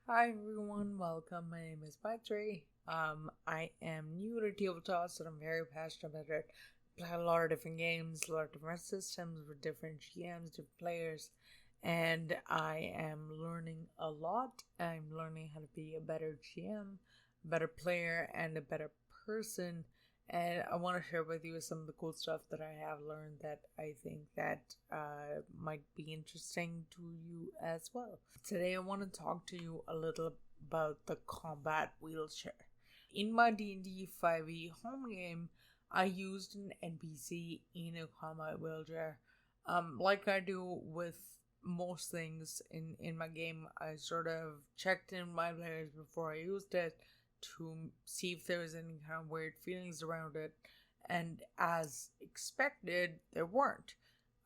Hi everyone, welcome. My name is Patrick. I am new to tabletop, so I'm very passionate about it. Play a lot of different games, a lot of different systems with different GMs, different players, and I am learning a lot. I'm learning how to be a better GM, a better player, and a better person. And I want to share with you some of the cool stuff that I have learned that I think that might be interesting to you as well. Today I want to talk to you a little about the combat wheelchair. In my D&D 5e home game, I used an NPC in a combat wheelchair. Like I do with most things in my game, I sort of checked in my players before I used it to see if there was any kind of weird feelings around it, and as expected, there weren't.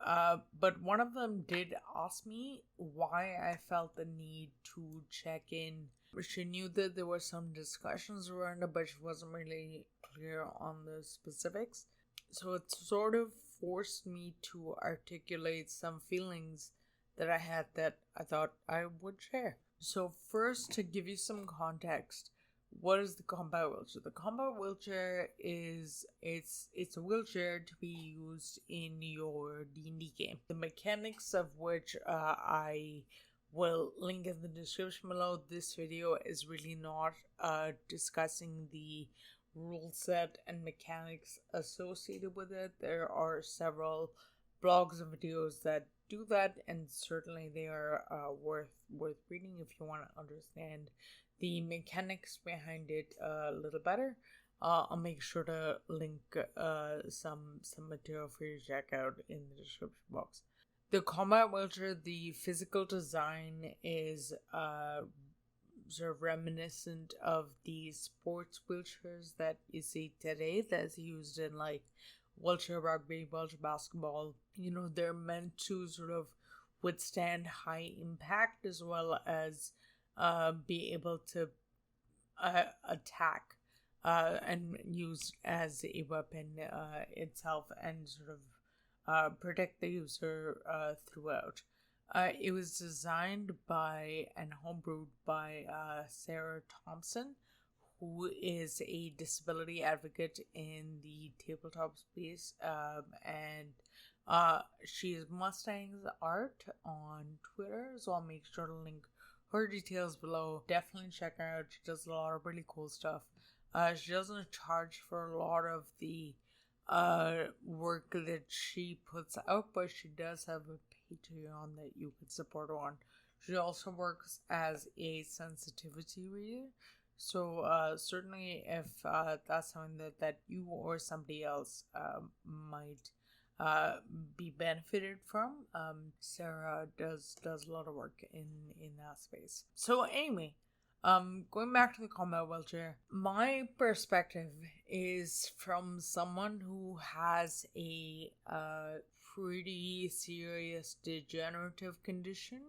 But one of them did ask me why I felt the need to check in. She knew that there were some discussions around it, but she wasn't really clear on the specifics. So it sort of forced me to articulate some feelings that I had that I thought I would share. So first, to give you some context, what is the combat wheelchair? The combat wheelchair is it's a wheelchair to be used in your D&D game. The mechanics of which I will link in the description below. This video is really not discussing the rule set and mechanics associated with it. There are several blogs and videos that do that, and certainly they are worth reading if you want to understand the mechanics behind it a little better. I'll make sure to link some material for you to check out in the description box. The combat wheelchair, the physical design is sort of reminiscent of the sports wheelchairs that you see today, that's used in like wheelchair rugby, wheelchair basketball. They're meant to sort of withstand high impact as well as be able to attack and use as a weapon itself, and sort of protect the user throughout. It was designed by and homebrewed by Sarah Thompson, who is a disability advocate in the tabletop space, and she is Mustang's Art on Twitter, so I'll make sure to link her details below. Definitely check her out. She does a lot of really cool stuff. She doesn't charge for a lot of the work that she puts out, but she does have a Patreon that you could support her on. She also works as a sensitivity reader, so certainly if that's something that you or somebody else might be benefited from, Sarah does a lot of work in that space. So anyway, going back to the combat wheelchair, my perspective is from someone who has a pretty serious degenerative condition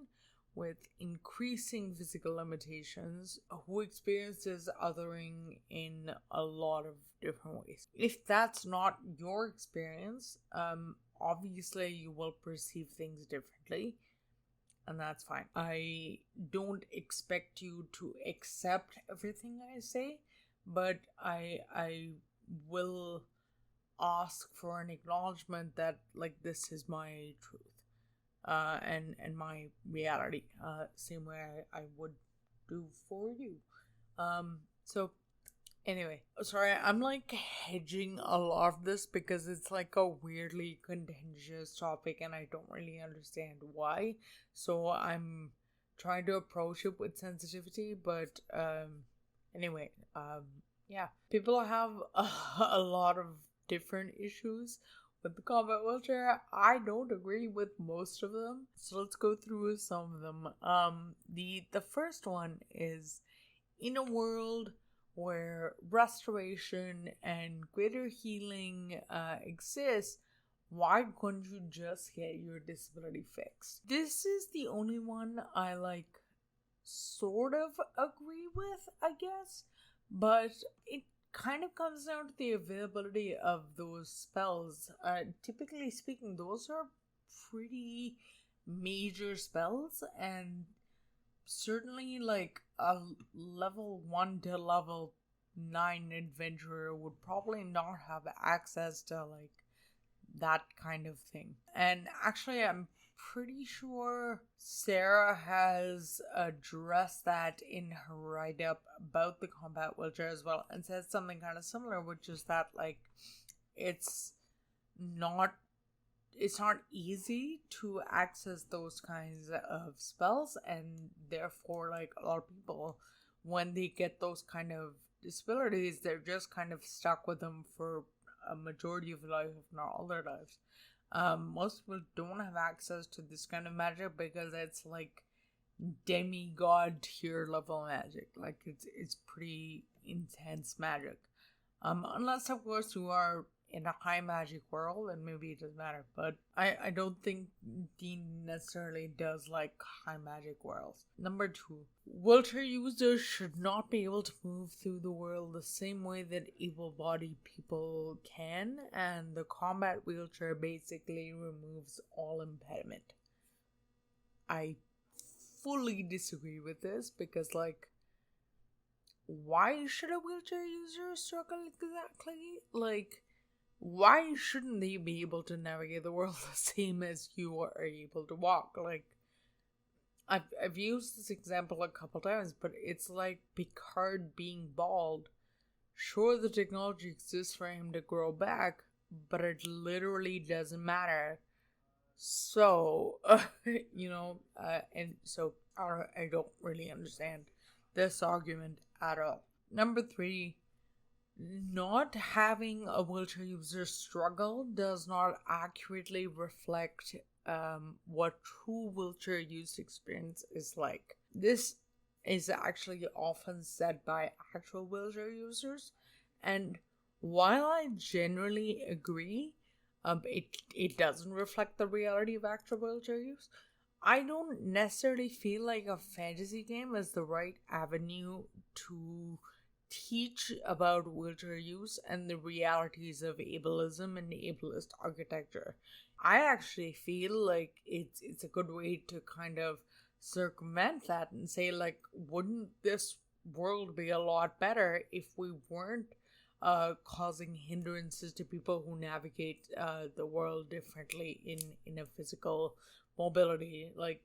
with increasing physical limitations, who experiences othering in a lot of different ways. If that's not your experience, obviously you will perceive things differently, and that's fine. I don't expect you to accept everything I say, but I will ask for an acknowledgement that like this is my truth. And my reality, same way I would do for you. So anyway, sorry, I'm like hedging a lot of this because it's like a weirdly contentious topic and I don't really understand why. So I'm trying to approach it with sensitivity, but anyway, yeah, people have a lot of different issues with the combat wheelchair. I don't agree with most of them, so let's go through some of them. The first one is, in a world where restoration and greater healing exists, why couldn't you just get your disability fixed? This is the only one I like sort of agree with, I guess, but it kind of comes down to the availability of those spells. Typically speaking, those are pretty major spells, and certainly like a level 1 to level 9 adventurer would probably not have access to like that kind of thing. And actually, I'm pretty sure Sarah has addressed that in her write up about the combat wheelchair as well, and says something kind of similar, which is that like it's not easy to access those kinds of spells, and therefore like a lot of people, when they get those kind of disabilities, they're just kind of stuck with them for a majority of their life, if not all their lives. Most people don't have access to this kind of magic because it's like demigod tier level magic. Like it's pretty intense magic. Unless of course you are in a high magic world, and maybe it doesn't matter. But I don't think Dean necessarily does like high magic worlds. Number 2, wheelchair users should not be able to move through the world the same way that able-bodied people can, and the combat wheelchair basically removes all impediment. I fully disagree with this because like, why should a wheelchair user struggle exactly? Like, why shouldn't they be able to navigate the world the same as you are able to walk? Like, I've used this example a couple times, but it's like Picard being bald. Sure, the technology exists for him to grow back, but it literally doesn't matter. So, and so I don't really understand this argument at all. Number 3, not having a wheelchair user struggle does not accurately reflect what true wheelchair use experience is like. This is actually often said by actual wheelchair users, and while I generally agree, it doesn't reflect the reality of actual wheelchair use. I don't necessarily feel like a fantasy game is the right avenue to teach about wheelchair use and the realities of ableism and ableist architecture. I actually feel like it's a good way to kind of circumvent that and say like, wouldn't this world be a lot better if we weren't causing hindrances to people who navigate the world differently in a physical mobility? Like,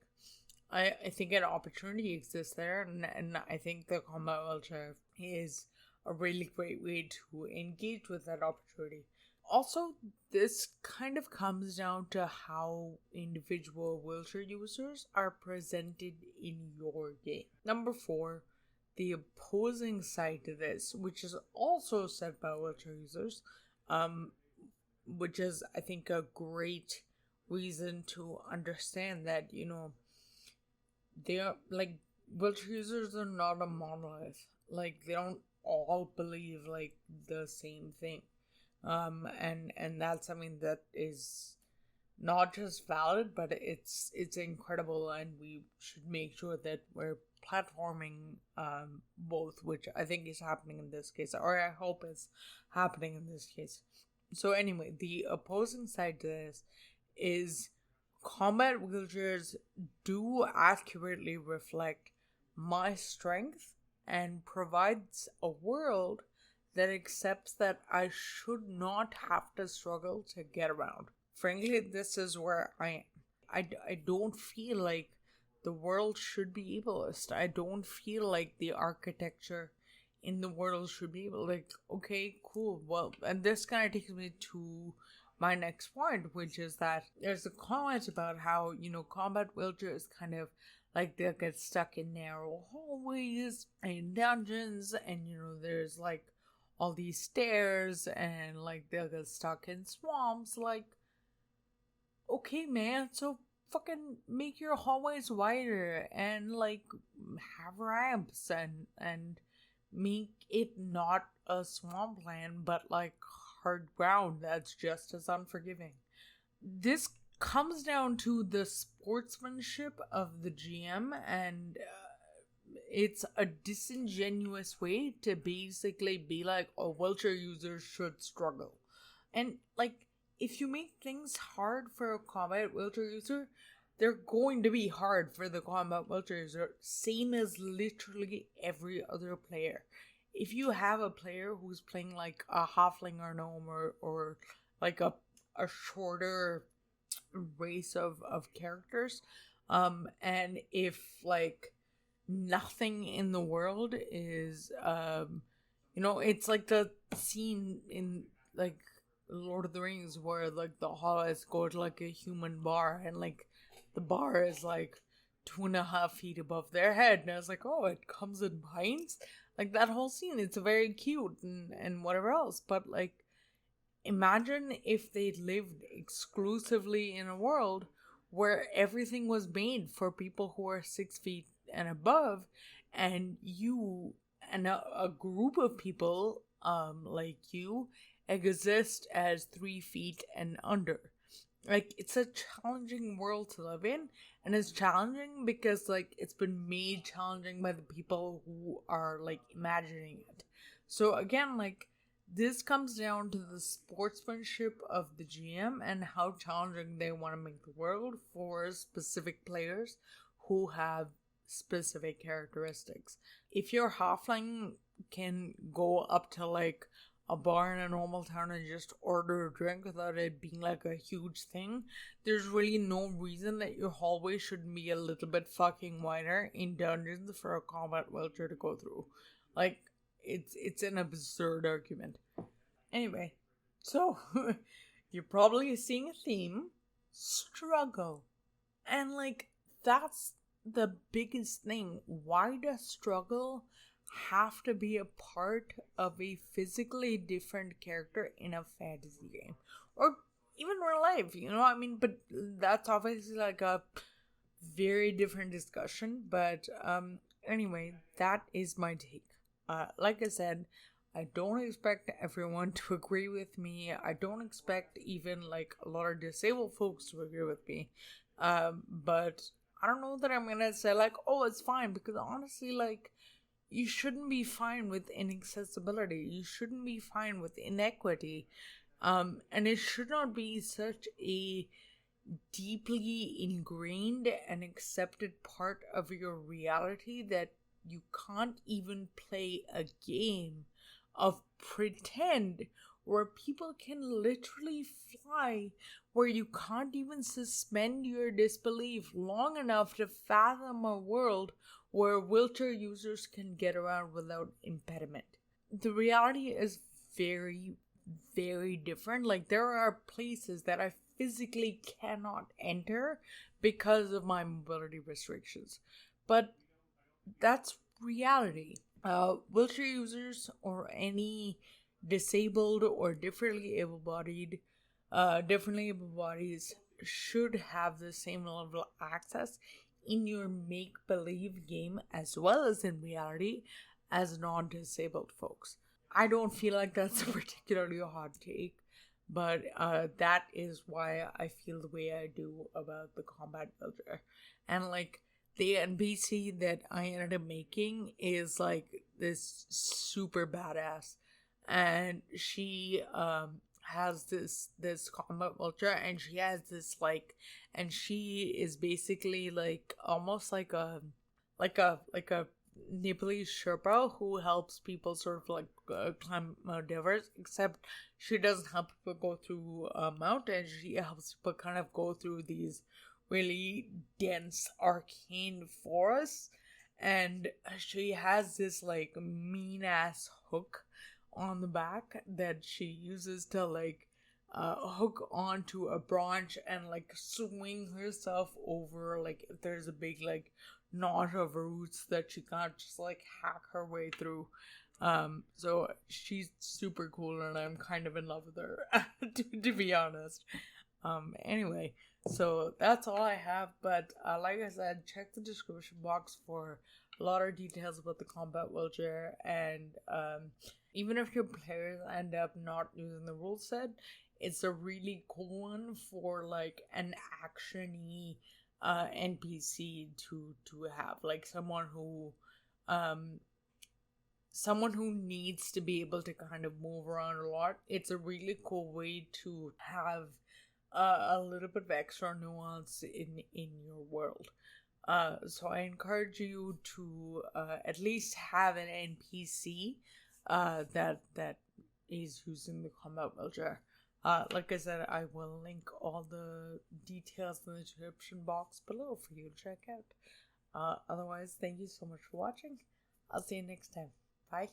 I think an opportunity exists there, and I think the combat wheelchair is a really great way to engage with that opportunity. Also, this kind of comes down to how individual wheelchair users are presented in your game. Number 4, the opposing side to this, which is also said by wheelchair users, which is, I think, a great reason to understand that, they are like, wheelchair users are not a monolith. Like, they don't all believe like the same thing. And that's something that is not just valid, but it's incredible, and we should make sure that we're platforming both, which I think is happening in this case, or I hope is happening in this case. So anyway, the opposing side to this is combat wheelchairs do accurately reflect my strength and provides a world that accepts that I should not have to struggle to get around. Frankly, this is where I am. I don't feel like the world should be ableist. I don't feel like the architecture in the world should be able, like, okay, cool. Well, and this kind of takes me to my next point, which is that there's a comment about how, combat wheelchairs kind of like they'll get stuck in narrow hallways and dungeons, and there's like all these stairs, and like they'll get stuck in swamps. Like, okay, man, so fucking make your hallways wider and like have ramps and make it not a swampland, but like hard ground that's just as unforgiving. This comes down to the sportsmanship of the GM, and it's a disingenuous way to basically be like, oh, wheelchair users should struggle. And like, if you make things hard for a combat wheelchair user, they're going to be hard for the combat vultures, same as literally every other player. If you have a player who's playing like a halfling or gnome, or like a shorter race of characters, and if like nothing in the world is it's like the scene in like Lord of the Rings where like the hobbits go to like a human bar, and like the bar is like 2.5 feet above their head, and I was like, oh, it comes in pints. Like that whole scene, it's very cute and whatever else. But like, imagine if they lived exclusively in a world where everything was made for people who are 6 feet and above, and you and a group of people like you exist as 3 feet and under. Like, it's a challenging world to live in, and it's challenging because like it's been made challenging by the people who are like imagining it. So again, like, this comes down to the sportsmanship of the GM and how challenging they want to make the world for specific players who have specific characteristics. If your halfling can go up to like a bar in a normal town and just order a drink without it being like a huge thing, there's really no reason that your hallway shouldn't be a little bit fucking wider in dungeons for a combat vulture to go through. Like, it's an absurd argument. Anyway, so you're probably seeing a theme: struggle. And like, that's the biggest thing. Why does struggle have to be a part of a physically different character in a fantasy game? Or even real life, you know what I mean? But that's obviously like a very different discussion. But anyway, that is my take. Like I said, I don't expect everyone to agree with me. I don't expect even like a lot of disabled folks to agree with me. But I don't know that I'm gonna say like, oh, it's fine, because honestly, like, you shouldn't be fine with inaccessibility. You shouldn't be fine with inequity. And it should not be such a deeply ingrained and accepted part of your reality that you can't even play a game of pretend where people can literally fly, where you can't even suspend your disbelief long enough to fathom a world where wheelchair users can get around without impediment. The reality is very, very different. Like, there are places that I physically cannot enter because of my mobility restrictions. But that's reality. Wheelchair users or any disabled or differently able-bodied bodies should have the same level of access in your make-believe game as well as in reality as non-disabled folks. I don't feel like that's a particularly hot take, but that is why I feel the way I do about the combat builder. And like, the NPC that I ended up making is like this super badass, and she has this combat vulture, and she has this like, and she is basically like almost like a Nepalese Sherpa who helps people sort of like climb Mount Everest, except she doesn't help people go through mountains. She helps people kind of go through these really dense arcane forests, and she has this like mean ass hook on the back that she uses to like hook onto a branch and like swing herself over, like if there's a big like knot of roots that she can't just like hack her way through. So she's super cool, and I'm kind of in love with her to be honest. Anyway, so that's all I have, but like I said, check the description box for a lot of details about the combat wheelchair, and even if your players end up not using the rule set, it's a really cool one for like an action-y NPC to have, like someone who needs to be able to kind of move around a lot. It's a really cool way to have a little bit of extra nuance in your world. So I encourage you to at least have an NPC that is using the combat wheelchair. Like I said, I will link all the details in the description box below for you to check out. Otherwise, thank you so much for watching. I'll see you next time. Bye.